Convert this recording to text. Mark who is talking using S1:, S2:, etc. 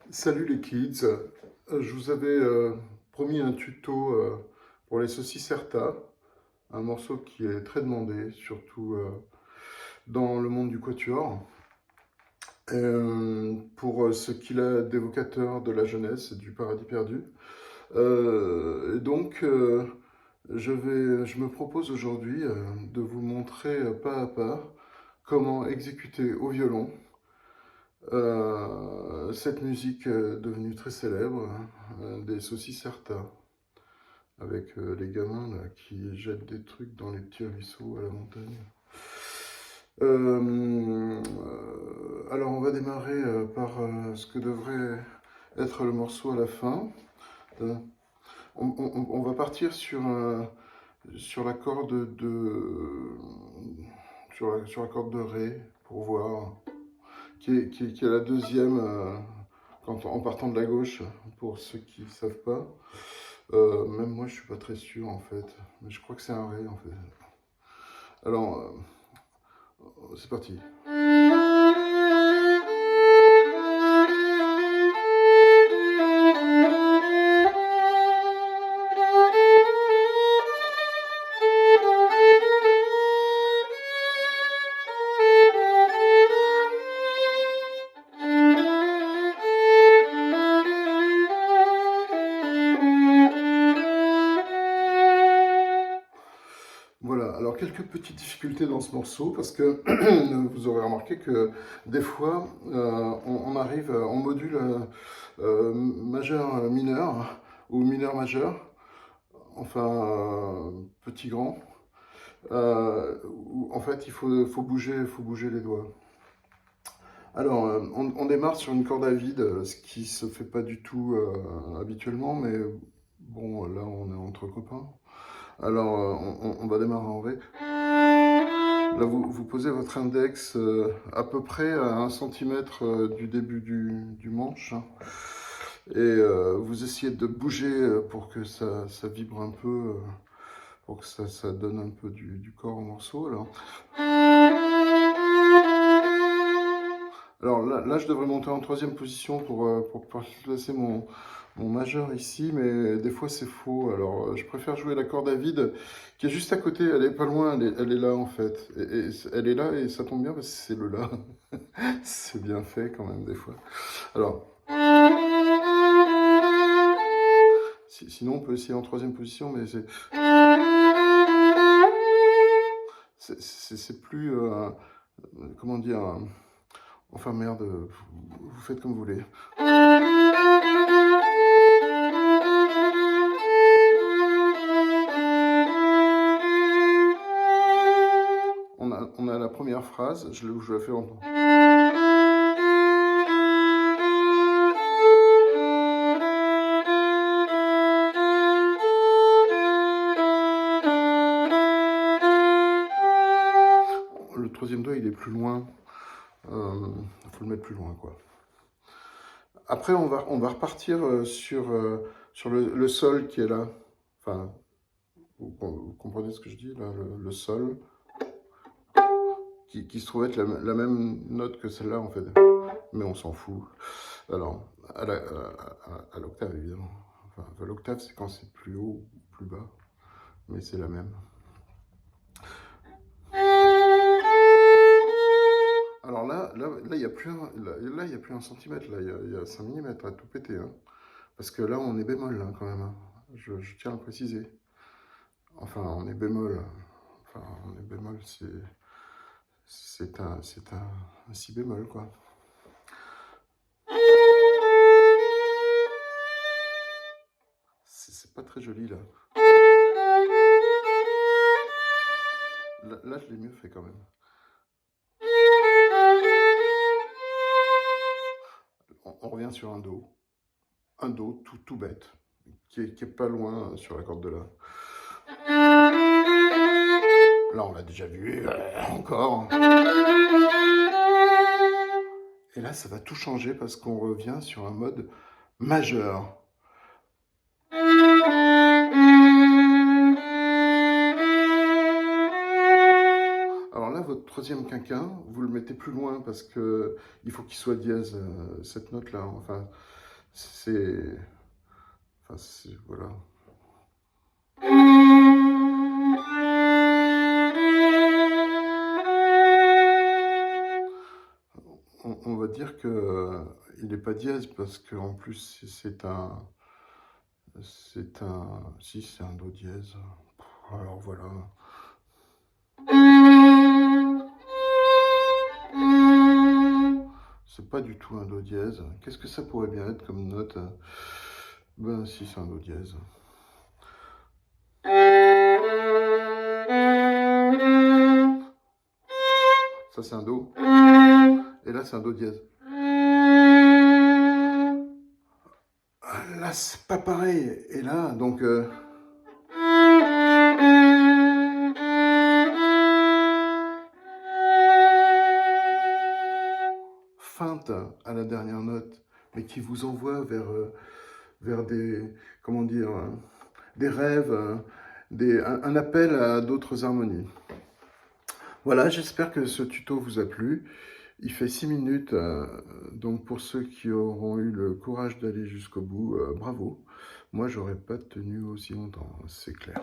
S1: Salut les kids. Je vous avais promis un tuto pour les saucisses Herta, un morceau qui est très demandé, surtout dans le monde du quatuor. Pour ce qu'il a d'évocateur de la jeunesse et du paradis perdu. Je me propose aujourd'hui de vous montrer pas à pas comment exécuter au violon cette musique devenue très célèbre, des saucisses Herta, avec les gamins là, qui jettent des trucs dans les petits ruisseaux à la montagne. Alors on va démarrer par ce que devrait être le morceau à la fin. Euh, on va partir sur la corde sur la corde de Ré pour voir, qui est la deuxième en partant de la gauche, pour ceux qui ne savent pas. Même moi, je suis pas très sûr en fait, mais je crois que c'est un Ré en fait. Alors, c'est parti. Voilà, alors quelques petites difficultés dans ce morceau parce que vous aurez remarqué que des fois on arrive en module majeur mineur ou mineur majeur, enfin petit grand, où en fait faut bouger les doigts. Alors on démarre sur une corde à vide, ce qui se fait pas du tout habituellement, mais bon là on est entre copains. Alors, on va démarrer en Ré. Là, vous posez votre index à peu près à 1 cm du début du manche. Et vous essayez de bouger pour que ça vibre un peu, pour que ça donne un peu du corps au morceau. Alors là, je devrais monter en troisième position pour placer mon majeur ici, mais des fois c'est faux. Alors je préfère jouer la corde à vide qui est juste à côté, elle est pas loin, elle est là en fait. Et elle est là et ça tombe bien parce que c'est le là. C'est bien fait quand même des fois. Alors, sinon on peut essayer en troisième position, mais c'est plus, comment dire, enfin merde, vous faites comme vous voulez. On a la première phrase, je la fais en... Le troisième doigt, il est plus loin. Il faut le mettre plus loin, quoi. Après, on va repartir sur le sol qui est là. Enfin, vous comprenez ce que je dis, là, le sol, qui se trouve être la même note que celle-là, en fait. Mais on s'en fout. Alors, à l'octave, évidemment. Enfin, l'octave, c'est quand c'est plus haut ou plus bas. Mais c'est la même. Alors là, il n'y a plus il y a plus 1 cm, là, il y a 5 mm à tout péter. Hein. Parce que là, on est bémol, là, quand même. Hein. Je tiens à le préciser. Enfin, on est bémol. Enfin, on est bémol, c'est un si bémol, quoi. C'est pas très joli, là. Là, je l'ai mieux fait, quand même. On revient sur un Do. Un Do tout bête, qui est pas loin sur la corde de La. Là, on l'a déjà vu, encore. Et là, ça va tout changer parce qu'on revient sur un mode majeur. Alors là, votre troisième quinquin, vous le mettez plus loin parce que il faut qu'il soit dièse, cette note-là. Enfin, c'est... voilà. On va dire que il n'est pas dièse parce qu'en plus c'est un... Si, c'est un do dièse. Alors voilà. C'est pas du tout un do dièse. Qu'est-ce que ça pourrait bien être comme note? Ben si, c'est un do dièse. Ça, c'est un do. Et là, c'est un do dièse. Là, c'est pas pareil. Et là, donc... feinte à la dernière note, mais qui vous envoie vers des... Comment dire? Des rêves, un appel à d'autres harmonies. Voilà, j'espère que ce tuto vous a plu. Il fait 6 minutes, donc pour ceux qui auront eu le courage d'aller jusqu'au bout, bravo. Moi, j'aurais pas tenu aussi longtemps, c'est clair.